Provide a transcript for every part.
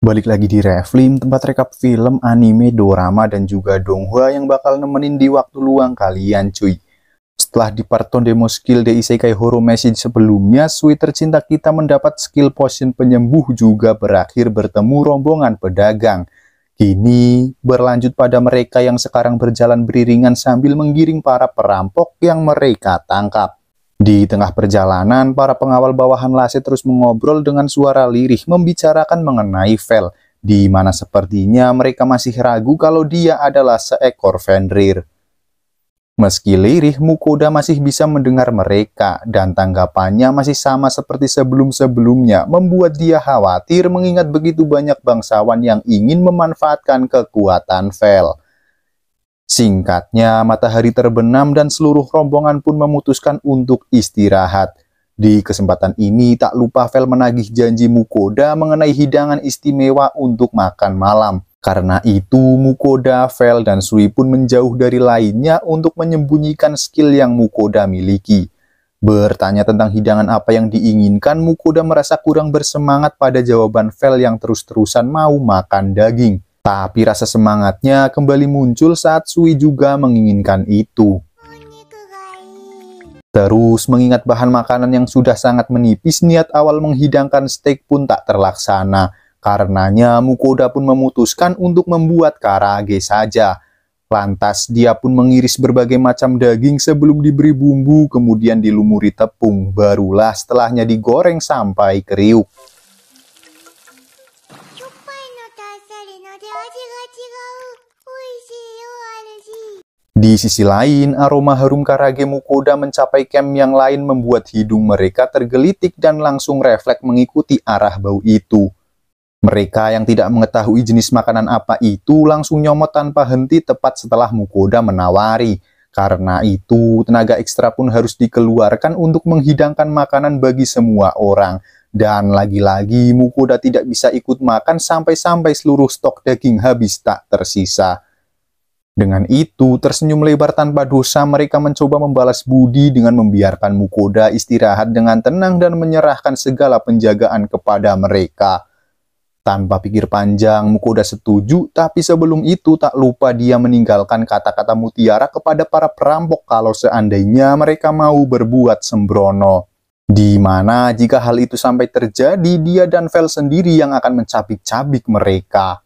Balik lagi di Reflim, tempat rekap film, anime, dorama, dan juga donghua yang bakal nemenin di waktu luang kalian cuy. Setelah di parton demo skill di Isekai Horo Message sebelumnya, Sui tercinta kita mendapat skill potion penyembuh juga berakhir bertemu rombongan pedagang. Kini berlanjut pada mereka yang sekarang berjalan beriringan sambil menggiring para perampok yang mereka tangkap. Di tengah perjalanan, para pengawal bawahan Lase terus mengobrol dengan suara lirih membicarakan mengenai Vel, di mana sepertinya mereka masih ragu kalau dia adalah seekor Fenrir. Meski lirih, Mukoda masih bisa mendengar mereka, dan tanggapannya masih sama seperti sebelum-sebelumnya, membuat dia khawatir mengingat begitu banyak bangsawan yang ingin memanfaatkan kekuatan Vel. Singkatnya, matahari terbenam dan seluruh rombongan pun memutuskan untuk istirahat. Di kesempatan ini, tak lupa Vel menagih janji Mukoda mengenai hidangan istimewa untuk makan malam. Karena itu, Mukoda, Vel, dan Sui pun menjauh dari lainnya untuk menyembunyikan skill yang Mukoda miliki. Bertanya tentang hidangan apa yang diinginkan, Mukoda merasa kurang bersemangat pada jawaban Vel yang terus-terusan mau makan daging. Tapi rasa semangatnya kembali muncul saat Sui juga menginginkan itu. Terus mengingat bahan makanan yang sudah sangat menipis, niat awal menghidangkan steak pun tak terlaksana. Karenanya Mukoda pun memutuskan untuk membuat karage saja. Lantas dia pun mengiris berbagai macam daging sebelum diberi bumbu, kemudian dilumuri tepung. Barulah setelahnya digoreng sampai kriuk. Di sisi lain, aroma harum karage Mukoda mencapai camp yang lain membuat hidung mereka tergelitik dan langsung refleks mengikuti arah bau itu. Mereka yang tidak mengetahui jenis makanan apa itu langsung nyomot tanpa henti tepat setelah Mukoda menawari. Karena itu, tenaga ekstra pun harus dikeluarkan untuk menghidangkan makanan bagi semua orang. Dan lagi-lagi Mukoda tidak bisa ikut makan sampai-sampai seluruh stok daging habis tak tersisa. Dengan itu, tersenyum lebar tanpa dosa, mereka mencoba membalas budi dengan membiarkan Mukoda istirahat dengan tenang dan menyerahkan segala penjagaan kepada mereka. Tanpa pikir panjang, Mukoda setuju, tapi sebelum itu tak lupa dia meninggalkan kata-kata mutiara kepada para perampok kalau seandainya mereka mau berbuat sembrono. Di mana jika hal itu sampai terjadi, dia dan Vel sendiri yang akan mencabik-cabik mereka.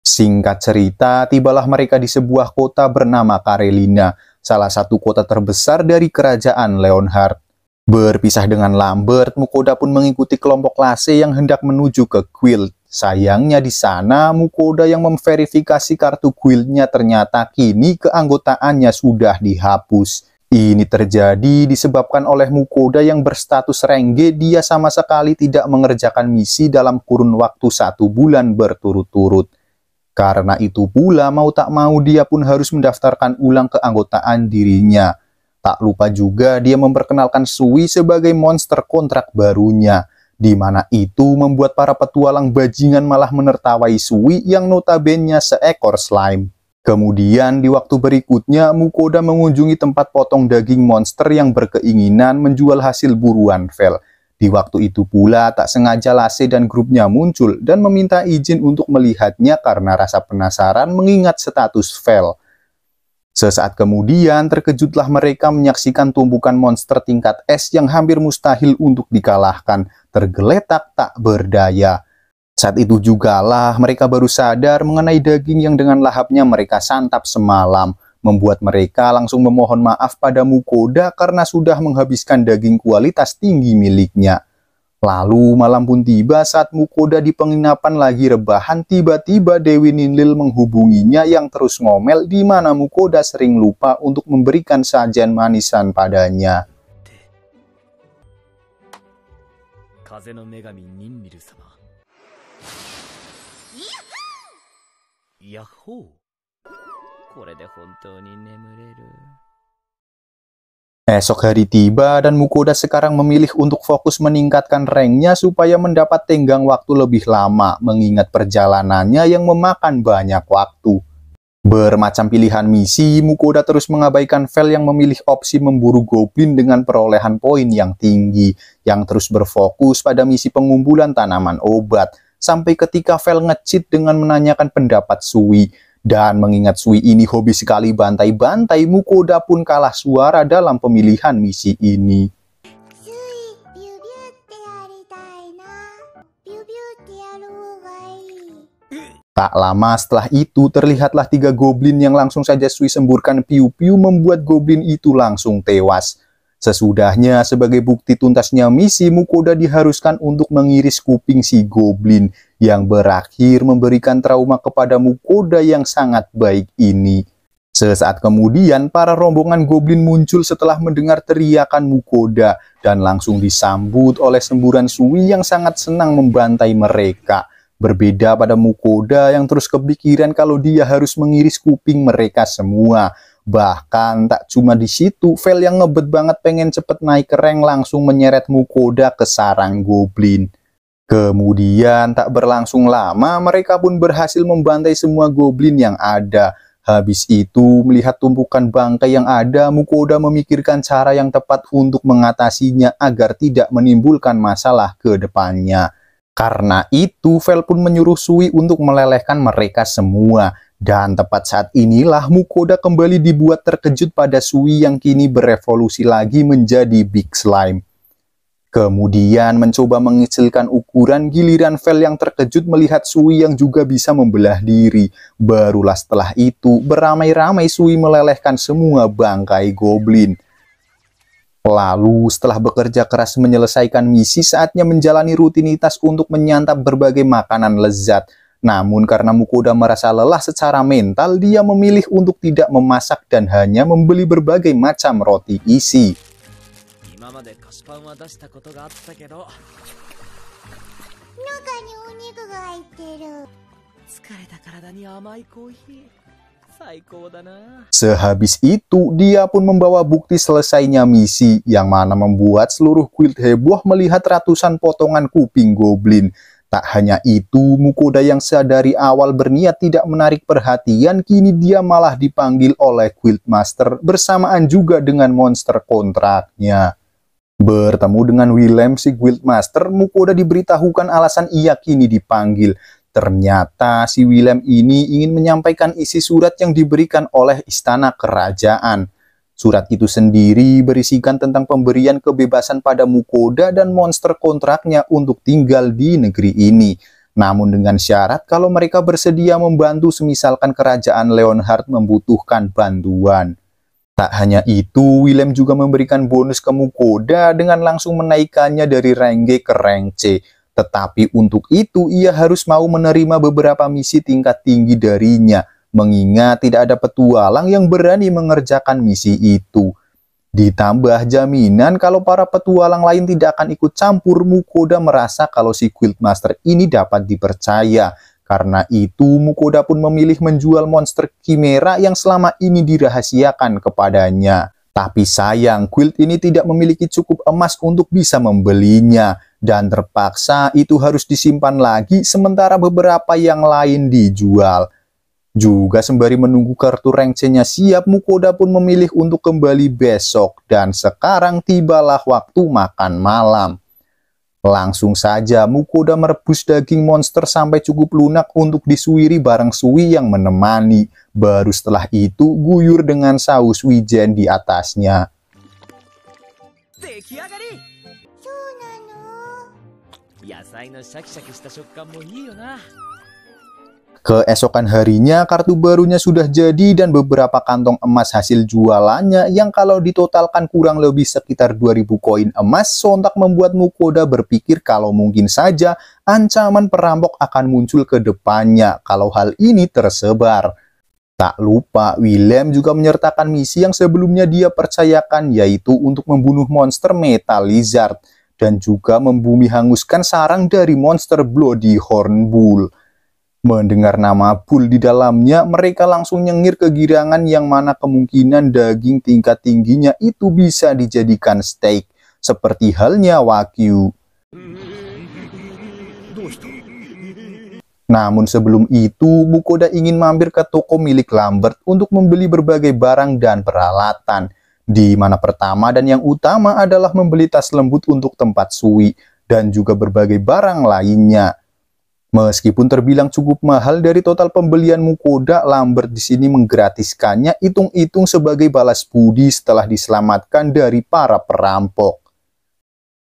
Singkat cerita, tibalah mereka di sebuah kota bernama Karelina, salah satu kota terbesar dari kerajaan Leonhard. Berpisah dengan Lambert, Mukoda pun mengikuti kelompok Lase yang hendak menuju ke guild. Sayangnya di sana, Mukoda yang memverifikasi kartu guildnya ternyata kini keanggotaannya sudah dihapus. Ini terjadi disebabkan oleh Mukoda yang berstatus rengge, dia sama sekali tidak mengerjakan misi dalam kurun waktu 1 bulan berturut-turut. Karena itu pula mau tak mau dia pun harus mendaftarkan ulang keanggotaan dirinya. Tak lupa juga dia memperkenalkan Sui sebagai monster kontrak barunya, di mana itu membuat para petualang bajingan malah menertawai Sui yang notabene seekor slime. Kemudian di waktu berikutnya Mukoda mengunjungi tempat potong daging monster yang berkeinginan menjual hasil buruan Vel. Di waktu itu pula tak sengaja Lase dan grupnya muncul dan meminta izin untuk melihatnya karena rasa penasaran mengingat status Vel. Sesaat kemudian terkejutlah mereka menyaksikan tumpukan monster tingkat es yang hampir mustahil untuk dikalahkan, tergeletak tak berdaya. Saat itu jugalah mereka baru sadar mengenai daging yang dengan lahapnya mereka santap semalam. Membuat mereka langsung memohon maaf pada Mukoda karena sudah menghabiskan daging kualitas tinggi miliknya. Lalu malam pun tiba saat Mukoda di penginapan lagi rebahan, tiba-tiba Dewi Ninlil menghubunginya yang terus ngomel di mana Mukoda sering lupa untuk memberikan sajian manisan padanya. Esok hari tiba dan Mukoda sekarang memilih untuk fokus meningkatkan ranknya supaya mendapat tenggang waktu lebih lama mengingat perjalanannya yang memakan banyak waktu. Bermacam pilihan misi, Mukoda terus mengabaikan Vel yang memilih opsi memburu goblin dengan perolehan poin yang tinggi, yang terus berfokus pada misi pengumpulan tanaman obat. sampai ketika Vel ngecit dengan menanyakan pendapat Sui. Dan mengingat Sui ini hobi sekali bantai-bantai, Mukoda pun kalah suara dalam pemilihan misi ini. Tak lama setelah itu, terlihatlah 3 goblin yang langsung saja Sui semburkan piu-piu membuat goblin itu langsung tewas. Sesudahnya, sebagai bukti tuntasnya misi, Mukoda diharuskan untuk mengiris kuping si goblin, yang berakhir memberikan trauma kepada Mukoda yang sangat baik ini. Sesaat kemudian, para rombongan goblin muncul setelah mendengar teriakan Mukoda, dan langsung disambut oleh semburan Sui yang sangat senang membantai mereka. Berbeda pada Mukoda yang terus kepikiran kalau dia harus mengiris kuping mereka semua. Bahkan tak cuma di situ, Vel yang ngebet banget pengen cepet naik ke rank langsung menyeret Mukoda ke sarang goblin. Kemudian tak berlangsung lama, mereka pun berhasil membantai semua goblin yang ada. Habis itu, melihat tumpukan bangkai yang ada, Mukoda memikirkan cara yang tepat untuk mengatasinya agar tidak menimbulkan masalah ke depannya. Karena itu, Vel pun menyuruh Sui untuk melelehkan mereka semua. Dan tepat saat inilah Mukoda kembali dibuat terkejut pada Sui yang kini berevolusi lagi menjadi Big Slime. Kemudian mencoba mengecilkan ukuran, giliran Vel yang terkejut melihat Sui yang juga bisa membelah diri. Barulah setelah itu beramai-ramai Sui melelehkan semua bangkai goblin. Lalu setelah bekerja keras menyelesaikan misi, saatnya menjalani rutinitas untuk menyantap berbagai makanan lezat. Namun karena Mukoda merasa lelah secara mental, dia memilih untuk tidak memasak dan hanya membeli berbagai macam roti isi. Sehabis itu, dia pun membawa bukti selesainya misi, yang mana membuat seluruh guild heboh melihat ratusan potongan kuping goblin. Tak hanya itu, Mukoda yang sedari awal berniat tidak menarik perhatian, kini dia malah dipanggil oleh Guildmaster bersamaan juga dengan monster kontraknya. Bertemu dengan Willem si Guildmaster, Mukoda diberitahukan alasan ia kini dipanggil. Ternyata si Willem ini ingin menyampaikan isi surat yang diberikan oleh istana kerajaan. Surat itu sendiri berisikan tentang pemberian kebebasan pada Mukoda dan monster kontraknya untuk tinggal di negeri ini. Namun dengan syarat kalau mereka bersedia membantu semisalkan kerajaan Leonhard membutuhkan bantuan. Tak hanya itu, Willem juga memberikan bonus ke Mukoda dengan langsung menaikkannya dari rank G ke rank C. Tetapi untuk itu ia harus mau menerima beberapa misi tingkat tinggi darinya, mengingat tidak ada petualang yang berani mengerjakan misi itu. Ditambah jaminan kalau para petualang lain tidak akan ikut campur, Mukoda merasa kalau si Guildmaster ini dapat dipercaya. Karena itu Mukoda pun memilih menjual monster Chimera yang selama ini dirahasiakan kepadanya. Tapi sayang, guild ini tidak memiliki cukup emas untuk bisa membelinya. Dan terpaksa itu harus disimpan lagi sementara beberapa yang lain dijual. Juga sembari menunggu kartu rank C-nya siap, Mukoda pun memilih untuk kembali besok. Dan sekarang tibalah waktu makan malam. Langsung saja Mukoda merebus daging monster sampai cukup lunak untuk disuiri bareng Sui yang menemani. Baru setelah itu guyur dengan saus wijen di atasnya. Keesokan harinya kartu barunya sudah jadi dan beberapa kantong emas hasil jualannya yang kalau ditotalkan kurang lebih sekitar 2000 koin emas sontak membuat Mukoda berpikir kalau mungkin saja ancaman perampok akan muncul ke depannya kalau hal ini tersebar. Tak lupa Willem juga menyertakan misi yang sebelumnya dia percayakan, yaitu untuk membunuh monster Metal Lizard dan juga membumi hanguskan sarang dari monster Bloody Horn Bull. Mendengar nama Bull di dalamnya, mereka langsung nyengir kegirangan yang mana kemungkinan daging tingkat tingginya itu bisa dijadikan steak, seperti halnya Wagyu. Namun sebelum itu, Mukoda ingin mampir ke toko milik Lambert untuk membeli berbagai barang dan peralatan, di mana pertama dan yang utama adalah membeli tas lembut untuk tempat Sui, dan juga berbagai barang lainnya. Meskipun terbilang cukup mahal dari total pembelian Mukoda, Lambert di sini menggratiskannya hitung-hitung sebagai balas budi setelah diselamatkan dari para perampok.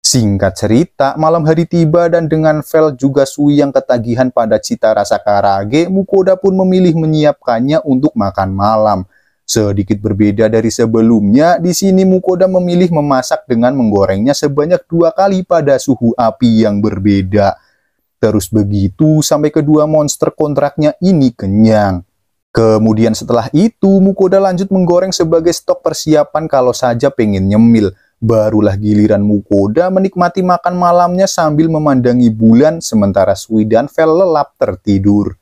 Singkat cerita, malam hari tiba dan dengan Vel juga Sui yang ketagihan pada cita rasa karage, Mukoda pun memilih menyiapkannya untuk makan malam. Sedikit berbeda dari sebelumnya, di sini Mukoda memilih memasak dengan menggorengnya sebanyak 2 kali pada suhu api yang berbeda. Terus begitu sampai kedua monster kontraknya ini kenyang. Kemudian setelah itu Mukoda lanjut menggoreng sebagai stok persiapan kalau saja pengen nyemil. Barulah giliran Mukoda menikmati makan malamnya sambil memandangi bulan sementara Sui dan Vel lelap tertidur.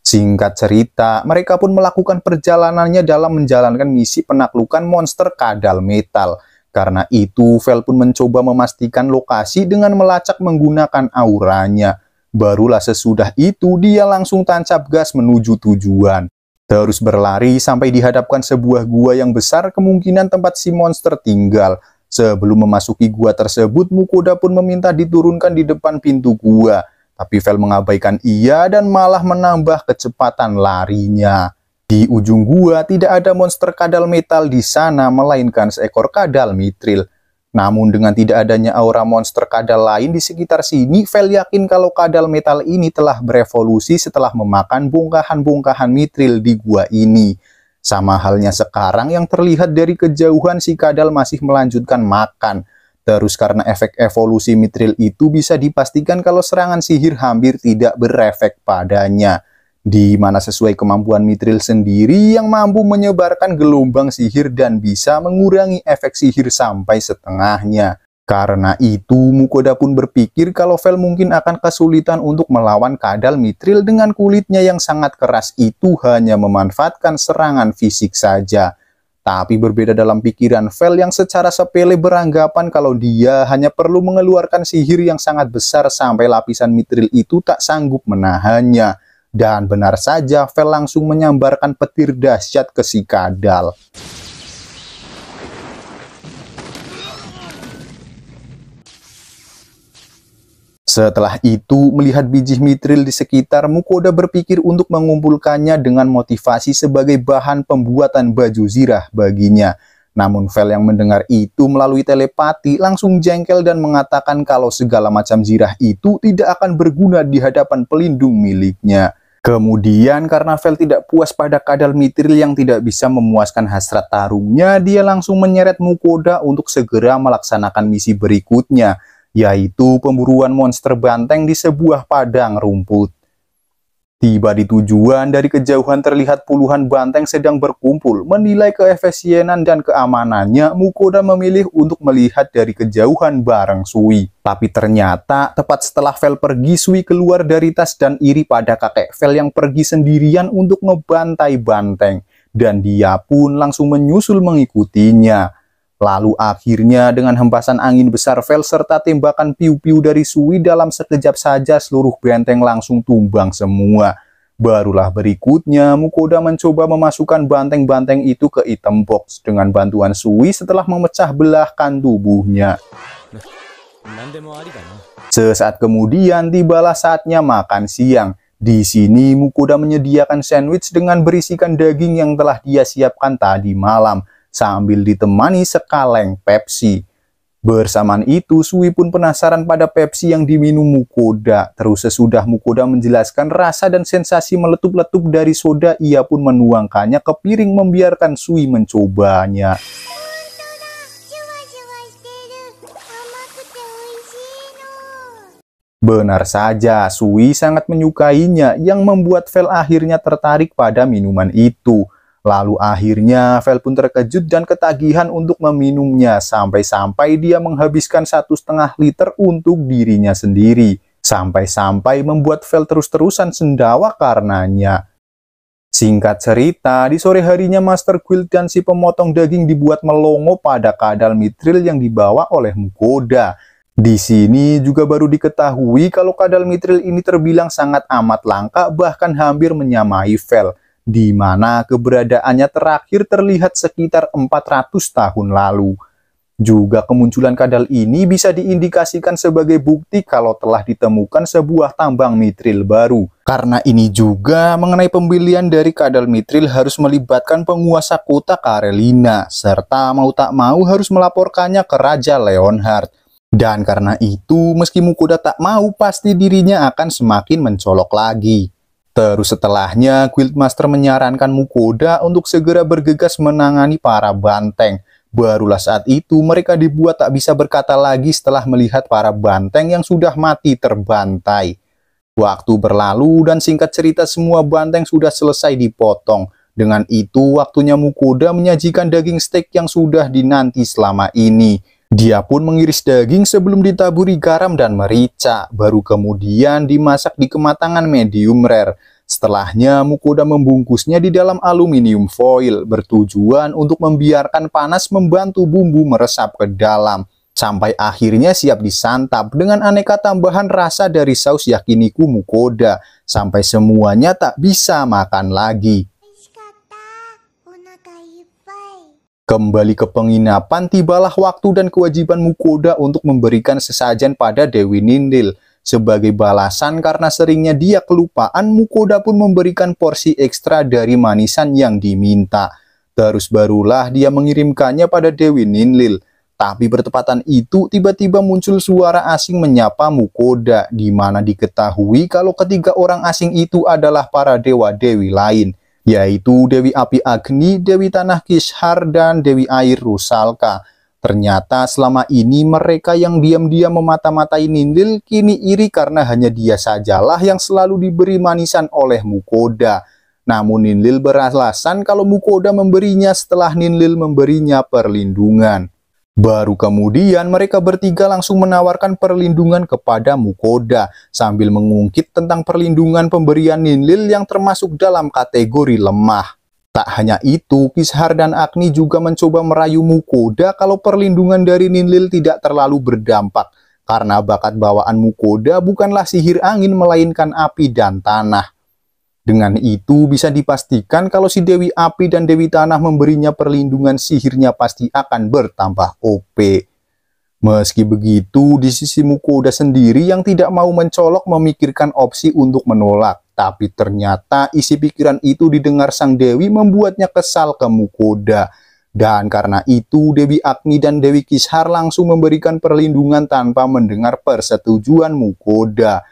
Singkat cerita, mereka pun melakukan perjalanannya dalam menjalankan misi penaklukan monster kadal metal. Karena itu, Vel pun mencoba memastikan lokasi dengan melacak menggunakan auranya. Barulah sesudah itu, dia langsung tancap gas menuju tujuan. Terus berlari sampai dihadapkan sebuah gua yang besar kemungkinan tempat si monster tinggal. Sebelum memasuki gua tersebut, Mukoda pun meminta diturunkan di depan pintu gua. Tapi Vel mengabaikan ia dan malah menambah kecepatan larinya. Di ujung gua tidak ada monster kadal metal di sana, melainkan seekor kadal mithril. Namun dengan tidak adanya aura monster kadal lain di sekitar sini, Vel yakin kalau kadal metal ini telah berevolusi setelah memakan bongkahan-bongkahan mithril di gua ini. Sama halnya sekarang yang terlihat dari kejauhan si kadal masih melanjutkan makan. Terus karena efek evolusi mithril itu bisa dipastikan kalau serangan sihir hampir tidak berefek padanya. Di mana sesuai kemampuan mithril sendiri yang mampu menyebarkan gelombang sihir dan bisa mengurangi efek sihir sampai setengahnya. Karena itu Mukoda pun berpikir kalau Vel mungkin akan kesulitan untuk melawan kadal mithril dengan kulitnya yang sangat keras itu hanya memanfaatkan serangan fisik saja. Tapi berbeda dalam pikiran Vel yang secara sepele beranggapan kalau dia hanya perlu mengeluarkan sihir yang sangat besar sampai lapisan mithril itu tak sanggup menahannya. Dan benar saja, Vel langsung menyambarkan petir dahsyat ke si kadal. Setelah itu, melihat biji mithril di sekitar, Mukoda berpikir untuk mengumpulkannya dengan motivasi sebagai bahan pembuatan baju zirah baginya. Namun Vel yang mendengar itu melalui telepati langsung jengkel dan mengatakan kalau segala macam zirah itu tidak akan berguna di hadapan pelindung miliknya. Kemudian karena Vel tidak puas pada kadal mithril yang tidak bisa memuaskan hasrat tarungnya, dia langsung menyeret Mukoda untuk segera melaksanakan misi berikutnya, yaitu pemburuan monster banteng di sebuah padang rumput. Tiba di tujuan, dari kejauhan terlihat puluhan banteng sedang berkumpul. Menilai keefisienan dan keamanannya, Mukoda memilih untuk melihat dari kejauhan bareng Sui. Tapi ternyata, tepat setelah Vel pergi, Sui keluar dari tas dan iri pada kakek Vel yang pergi sendirian untuk ngebantai banteng. Dan dia pun langsung menyusul mengikutinya. Lalu akhirnya dengan hempasan angin besar Vel serta tembakan piu-piu dari Sui dalam sekejap saja seluruh benteng langsung tumbang semua. Barulah berikutnya Mukoda mencoba memasukkan banteng-banteng itu ke item box dengan bantuan Sui setelah memecah belahkan tubuhnya. Sesaat kemudian tibalah saatnya makan siang. Di sini Mukoda menyediakan sandwich dengan berisikan daging yang telah dia siapkan tadi malam, sambil ditemani sekaleng Pepsi. Bersamaan itu, Sui pun penasaran pada Pepsi yang diminum Mukoda. Terus sesudah Mukoda menjelaskan rasa dan sensasi meletup-letup dari soda, ia pun menuangkannya ke piring membiarkan Sui mencobanya. Benar saja, Sui sangat menyukainya yang membuat Vel akhirnya tertarik pada minuman itu. Lalu akhirnya Vel pun terkejut dan ketagihan untuk meminumnya sampai-sampai dia menghabiskan 1,5 liter untuk dirinya sendiri. Sampai-sampai membuat Vel terus-terusan sendawa karenanya. Singkat cerita, di sore harinya Master Guild dan si pemotong daging dibuat melongo pada kadal mithril yang dibawa oleh Mukoda. Di sini juga baru diketahui kalau kadal mithril ini terbilang sangat amat langka bahkan hampir menyamai Vel. di mana keberadaannya terakhir terlihat sekitar 400 tahun lalu. Juga kemunculan kadal ini bisa diindikasikan sebagai bukti kalau telah ditemukan sebuah tambang mitril baru. Karena ini juga mengenai pembelian dari kadal mitril harus melibatkan penguasa kota Karelina, serta mau tak mau harus melaporkannya ke Raja Leonhard. Dan karena itu, meski Mukoda tak mau, pasti dirinya akan semakin mencolok lagi. Terus setelahnya, Guildmaster menyarankan Mukoda untuk segera bergegas menangani para banteng. Barulah saat itu mereka dibuat tak bisa berkata lagi setelah melihat para banteng yang sudah mati terbantai. Waktu berlalu dan singkat cerita semua banteng sudah selesai dipotong. Dengan itu waktunya Mukoda menyajikan daging steak yang sudah dinanti selama ini. Dia pun mengiris daging sebelum ditaburi garam dan merica, baru kemudian dimasak di kematangan medium rare. Setelahnya, Mukoda membungkusnya di dalam aluminium foil, bertujuan untuk membiarkan panas membantu bumbu meresap ke dalam, sampai akhirnya siap disantap dengan aneka tambahan rasa dari saus yakiniku Mukoda, sampai semuanya tak bisa makan lagi. Kembali ke penginapan, tibalah waktu dan kewajiban Mukoda untuk memberikan sesajen pada Dewi Ninlil. Sebagai balasan karena seringnya dia kelupaan, Mukoda pun memberikan porsi ekstra dari manisan yang diminta. Terus barulah dia mengirimkannya pada Dewi Ninlil. Tapi bertepatan itu tiba-tiba muncul suara asing menyapa Mukoda, di mana diketahui kalau ketiga orang asing itu adalah para dewa-dewi lain, yaitu Dewi Api Agni, Dewi Tanah Kishar, dan Dewi Air Rusalka. Ternyata selama ini mereka yang diam-diam memata-matai Ninlil kini iri karena hanya dia sajalah yang selalu diberi manisan oleh Mukoda. Namun Ninlil beralasan kalau Mukoda memberinya setelah Ninlil memberinya perlindungan. Baru kemudian mereka bertiga langsung menawarkan perlindungan kepada Mukoda sambil mengungkit tentang perlindungan pemberian Ninlil yang termasuk dalam kategori lemah. Tak hanya itu, Kishar dan Agni juga mencoba merayu Mukoda kalau perlindungan dari Ninlil tidak terlalu berdampak, karena bakat bawaan Mukoda bukanlah sihir angin melainkan api dan tanah. Dengan itu bisa dipastikan kalau si Dewi Api dan Dewi Tanah memberinya perlindungan, sihirnya pasti akan bertambah OP. Meski begitu, di sisi Mukoda sendiri yang tidak mau mencolok memikirkan opsi untuk menolak. Tapi ternyata isi pikiran itu didengar sang Dewi membuatnya kesal ke Mukoda. Dan karena itu Dewi Agni dan Dewi Kishar langsung memberikan perlindungan tanpa mendengar persetujuan Mukoda.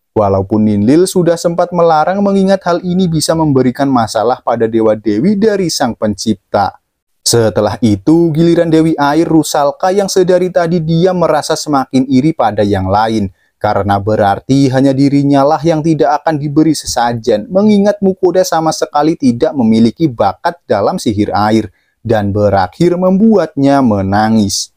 Walaupun Ninlil sudah sempat melarang mengingat hal ini bisa memberikan masalah pada dewa-dewi dari sang pencipta. Setelah itu giliran Dewi Air Rusalka yang sedari tadi dia merasa semakin iri pada yang lain. Karena berarti hanya dirinya lah yang tidak akan diberi sesajen, mengingat Mukoda sama sekali tidak memiliki bakat dalam sihir air, dan berakhir membuatnya menangis.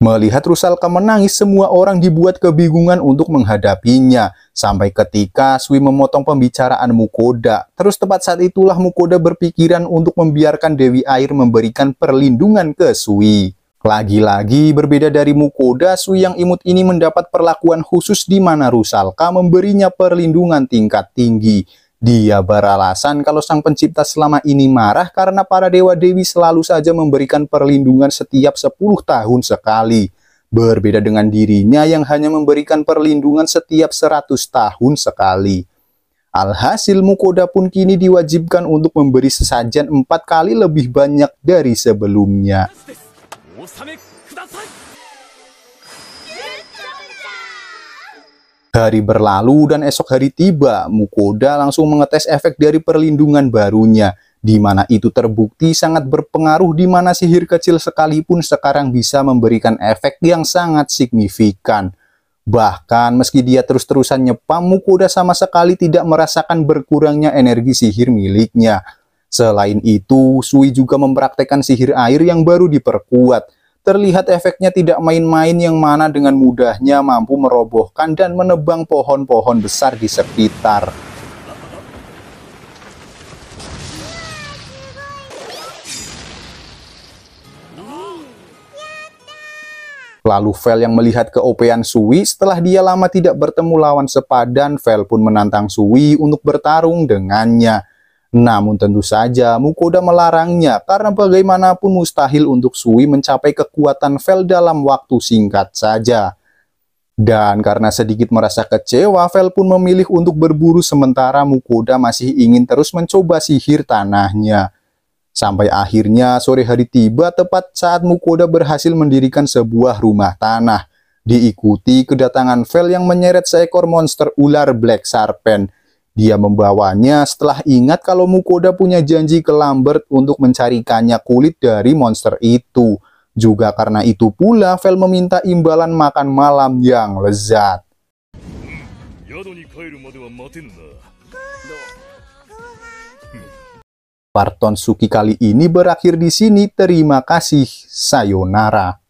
Melihat Rusalka menangis, semua orang dibuat kebingungan untuk menghadapinya, sampai ketika Sui memotong pembicaraan Mukoda. Terus tepat saat itulah Mukoda berpikiran untuk membiarkan Dewi Air memberikan perlindungan ke Sui. Lagi-lagi berbeda dari Mukoda, Sui yang imut ini mendapat perlakuan khusus di mana Rusalka memberinya perlindungan tingkat tinggi. Dia beralasan kalau sang pencipta selama ini marah karena para dewa-dewi selalu saja memberikan perlindungan setiap 10 tahun sekali. Berbeda dengan dirinya yang hanya memberikan perlindungan setiap 100 tahun sekali. Alhasil Mukoda pun kini diwajibkan untuk memberi sesajen 4 kali lebih banyak dari sebelumnya. Hari berlalu dan esok hari tiba, Mukoda langsung mengetes efek dari perlindungan barunya, di mana itu terbukti sangat berpengaruh, di mana sihir kecil sekalipun sekarang bisa memberikan efek yang sangat signifikan. Bahkan meski dia terus-terusan nyepam, Mukoda sama sekali tidak merasakan berkurangnya energi sihir miliknya. Selain itu, Sui juga mempraktekkan sihir air yang baru diperkuat. Terlihat efeknya tidak main-main, yang mana dengan mudahnya mampu merobohkan dan menebang pohon-pohon besar di sekitar. Lalu Vel yang melihat keopean Sui setelah dia lama tidak bertemu lawan sepadan, Vel pun menantang Sui untuk bertarung dengannya. Namun tentu saja Mukoda melarangnya karena bagaimanapun mustahil untuk Sui mencapai kekuatan Vel dalam waktu singkat saja. Dan karena sedikit merasa kecewa, Vel pun memilih untuk berburu sementara Mukoda masih ingin terus mencoba sihir tanahnya. Sampai akhirnya sore hari tiba tepat saat Mukoda berhasil mendirikan sebuah rumah tanah. Diikuti kedatangan Vel yang menyeret seekor monster ular Black Serpent. Dia membawanya setelah ingat kalau Mukoda punya janji ke Lambert untuk mencarikannya kulit dari monster itu. Juga karena itu pula Vel meminta imbalan makan malam yang lezat. Part Tonshuki kali ini berakhir di sini. Terima kasih. Sayonara.